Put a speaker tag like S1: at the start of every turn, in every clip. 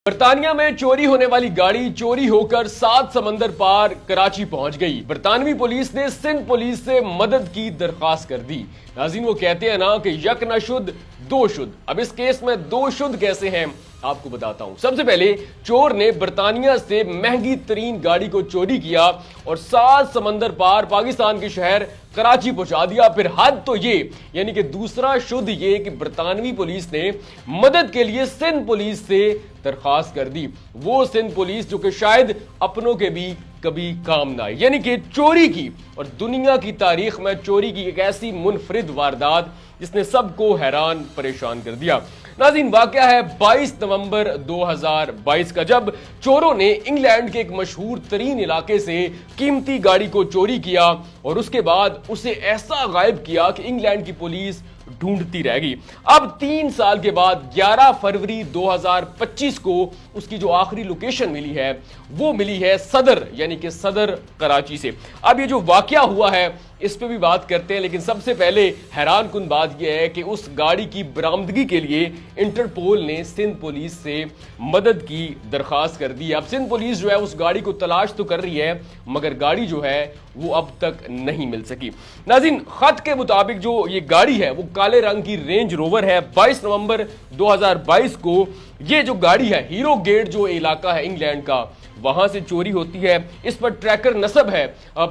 S1: برطانیہ میں چوری ہونے والی گاڑی چوری ہو کر 7 سمندر پار کراچی پہنچ گئی۔ برطانوی پولیس نے سندھ پولیس سے مدد کی درخواست کر دی۔ ناظرین، وہ کہتے ہیں نا کہ یک نہ شد دو شد۔ اب اس کیس میں دو شد کیسے ہیں آپ کو بتاتا ہوں۔ سب سے پہلے چور نے برطانیہ سے مہنگی ترین گاڑی کو چوری کیا اور 7 سمندر پار پاکستان کے شہر کراچی پہنچا دیا۔ پھر حد تو یہ، یعنی کہ دوسرا شد یہ کہ برطانوی پولیس نے مدد کے لیے سندھ پولیس سے درخواست کر دی۔ وہ سندھ پولیس جو کہ شاید اپنوں کے بھی کبھی کام نہ آئے، یعنی کہ چوری کی، اور دنیا کی تاریخ میں چوری کی ایک ایسی منفرد واردات جس نے سب کو حیران پریشان کر دیا۔ ناظرین، واقعہ ہے 22 نومبر 2022 کا، جب چوروں نے انگلینڈ کے ایک مشہور ترین علاقے سے قیمتی گاڑی کو چوری کیا اور اس کے بعد اسے ایسا غائب کیا کہ انگلینڈ کی پولیس ڈھونڈتی رہ گئی۔ اب 3 سال کے بعد 11 فروری 2025 کو اس کی جو آخری لوکیشن ملی ہے وہ ملی ہے صدر، یعنی کہ صدر کراچی سے۔ اب یہ جو واقعہ ہوا ہے اس پہ بھی بات کرتے ہیں، لیکن سب سے پہلے حیران کن بات یہ ہے کہ اس گاڑی کی برآمدگی کے لیے انٹرپول نے سندھ پولیس سے مدد کی درخواست کر دی۔ اب سندھ پولیس جو ہے اس گاڑی کو تلاش تو کر رہی ہے، مگر گاڑی جو ہے وہ اب تک نہیں مل سکی۔ ناظرین، خط کے مطابق جو یہ گاڑی ہے وہ کالے رنگ کی رینج روور ہے۔ 22 نومبر 2022 کو یہ جو گاڑی ہے ہیرو گیٹ جو علاقہ ہے انگلینڈ کا، وہاں سے چوری ہوتی ہے۔ اس پر ٹریکر نصب ہے،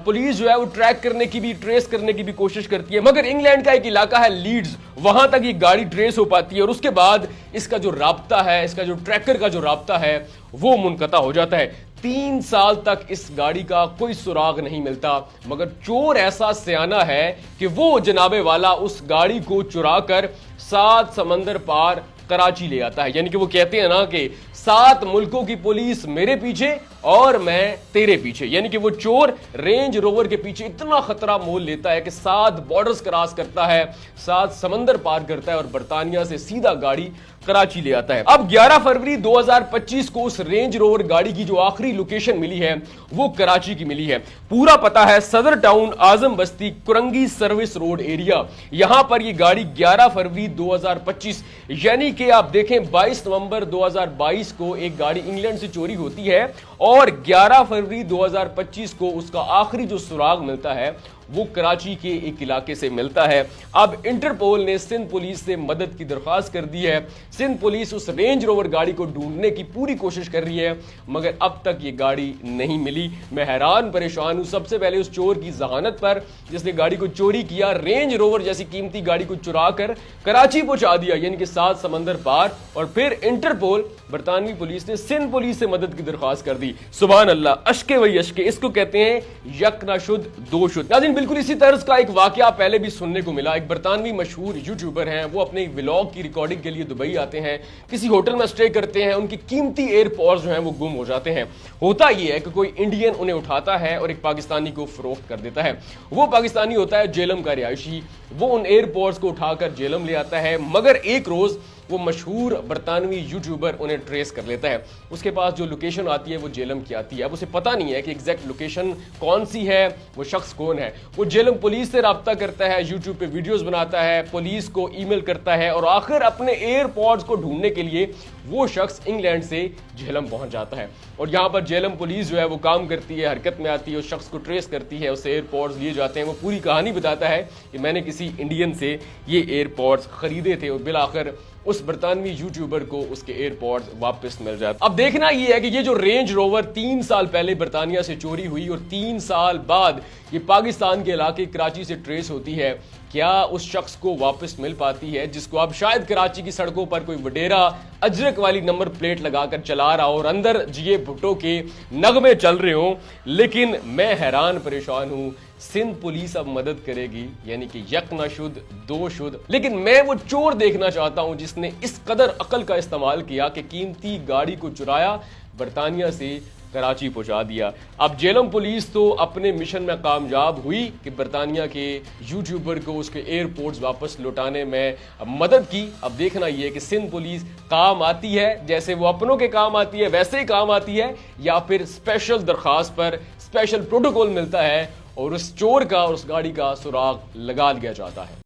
S1: پولیس جو ہے وہ ٹریک کرنے کی بھی، ٹریس کرنے کی بھی کوشش کرتی ہے، مگر انگلینڈ کا ایک علاقہ ہے لیڈز، وہاں تک یہ گاڑی ٹریس ہو پاتی ہے اور اس کے بعد اس کا جو رابطہ ہے، اس کا جو ٹریکر کا جو رابطہ ہے وہ منقطع ہو جاتا ہے۔ 3 سال تک اس گاڑی کا کوئی سراغ نہیں ملتا، مگر چور ایسا سیانہ ہے کہ وہ جناب والا اس گاڑی کو چرا کر 7 سمندر پار کراچی لے آتا ہے۔ یعنی کہ وہ کہتے ہیں نا کہ 7 ملکوں کی پولیس میرے پیچھے اور میں تیرے پیچھے، یعنی کہ وہ چور رینج روور کے پیچھے اتنا خطرہ مول لیتا ہے کہ 7 بارڈرز کراس کرتا ہے، 7 سمندر پار کرتا ہے اور برطانیہ سے سیدھا گاڑی کراچی لے آتا ہے۔ اب 11 فروری 2025 کو اس رینج روور گاڑی کی جو آخری لوکیشن ملی ہے وہ کراچی کی ملی ہے۔ پورا پتہ ہے صدر ٹاؤن، اعظم بستی، کرنگی سروس روڈ ایریا۔ یہاں پر یہ گاڑی 11 فروری 2025، یعنی کہ آپ دیکھیں 22 نومبر 2022 کو ایک گاڑی انگلینڈ سے چوری ہوتی ہے اور 11 فروری 2025 کو اس کا آخری جو سراغ ملتا ہے وہ کراچی کے ایک علاقے سے ملتا ہے۔ اب انٹرپول نے سندھ پولیس سے مدد کی درخواست کر دی ہے۔ سندھ پولیس اس رینج روور گاڑی کو ڈھونڈنے کی پوری کوشش کر رہی ہے، مگر اب تک یہ گاڑی نہیں ملی۔ میں حیران پریشان ہوں، سب سے پہلے اس چور کی ذہانت پر جس نے گاڑی کو چوری کیا، رینج روور جیسی قیمتی گاڑی کو چرا کر کراچی پہنچا دیا، یعنی کہ 7 سمندر پار، اور پھر انٹرپول برطانوی پولیس نے سندھ پولیس سے مدد کی درخواست کر دی۔ سبحان اللہ، اشکے وہی اشکے، اس کو کہتے ہیں یک نہ شد دو شد۔ ناظرین، بالکل اسی طرز کا ایک واقعہ پہلے بھی سننے کو ملا۔ ایک برطانوی مشہور یوٹیوبر ہیں، وہ اپنے ولاگ کی ریکارڈنگ کے لیے دبئی آتے ہیں، کسی ہوٹل میں اسٹے کرتے ہیں، ان کی قیمتی ایئر پوڈز جو ہیں وہ گم ہو جاتے ہیں۔ ہوتا یہ ہے کہ کوئی انڈین انہیں اٹھاتا ہے اور ایک پاکستانی کو فروخت کر دیتا ہے۔ وہ پاکستانی ہوتا ہے جیلم کا رہائشی، وہ ان ایئر پوڈز کو اٹھا کر جیلم لے آتا ہے، مگر ایک روز وہ مشہور برطانوی یوٹیوبر انہیں ٹریس کر لیتا ہے۔ اس کے پاس جو لوکیشن آتی ہے وہ جیلم کی آتی ہے۔ اب اسے پتہ نہیں ہے کہ ایگزیکٹ لوکیشن کون سی ہے، وہ شخص کون ہے۔ وہ جیلم پولیس سے رابطہ کرتا ہے، یوٹیوب پہ ویڈیوز بناتا ہے، پولیس کو ای میل کرتا ہے، اور آخر اپنے ایئر پوڈز کو ڈھونڈنے کے لیے وہ شخص انگلینڈ سے جیلم پہنچ جاتا ہے۔ اور یہاں پر جیلم پولیس جو ہے وہ کام کرتی ہے، حرکت میں آتی ہے، اس شخص کو ٹریس کرتی ہے، اسے ایئر پوڈز لیے جاتے ہیں۔ وہ پوری کہانی بتاتا ہے کہ میں نے کسی انڈین سے یہ ایئر پوڈز خریدے تھے، اور بالآخر اس برطانوی یوٹیوبر کو اس کے ایئر پوڈز واپس مل جاتے۔ اب دیکھنا یہ ہے کہ یہ جو رینج روور 3 سال پہلے برطانیہ سے چوری ہوئی اور 3 سال بعد یہ پاکستان کے علاقے کراچی سے ٹریس ہوتی ہے، کیا اس شخص کو واپس مل پاتی ہے جس کو اب شاید کراچی کی سڑکوں پر کوئی وڈیرا اجرک والی نمبر پلیٹ لگا کر چلا رہا ہو اور اندر جیے بھٹو کے نغمے چل رہے ہوں۔ لیکن میں حیران پریشان ہوں، سندھ پولیس اب مدد کرے گی، یعنی کہ یک نہ شد دو شد، لیکن میں وہ چور دیکھنا چاہتا ہوں جس نے اس قدر عقل کا استعمال کیا کہ قیمتی گاڑی کو چرایا، برطانیہ سے کراچی پہنچا دیا۔ اب جیلم پولیس تو اپنے مشن میں کامیاب ہوئی کہ برطانیہ کے یوٹیوبر کو اس کے ایئر پورٹس واپس لوٹانے میں مدد کی۔ اب دیکھنا یہ ہے کہ سندھ پولیس کام آتی ہے، جیسے وہ اپنوں کے کام آتی ہے ویسے ہی کام آتی ہے، یا پھر اسپیشل درخواست پر اسپیشل پروٹوکول ملتا ہے اور اس چور کا اور اس گاڑی کا سراغ لگا لیا جاتا ہے۔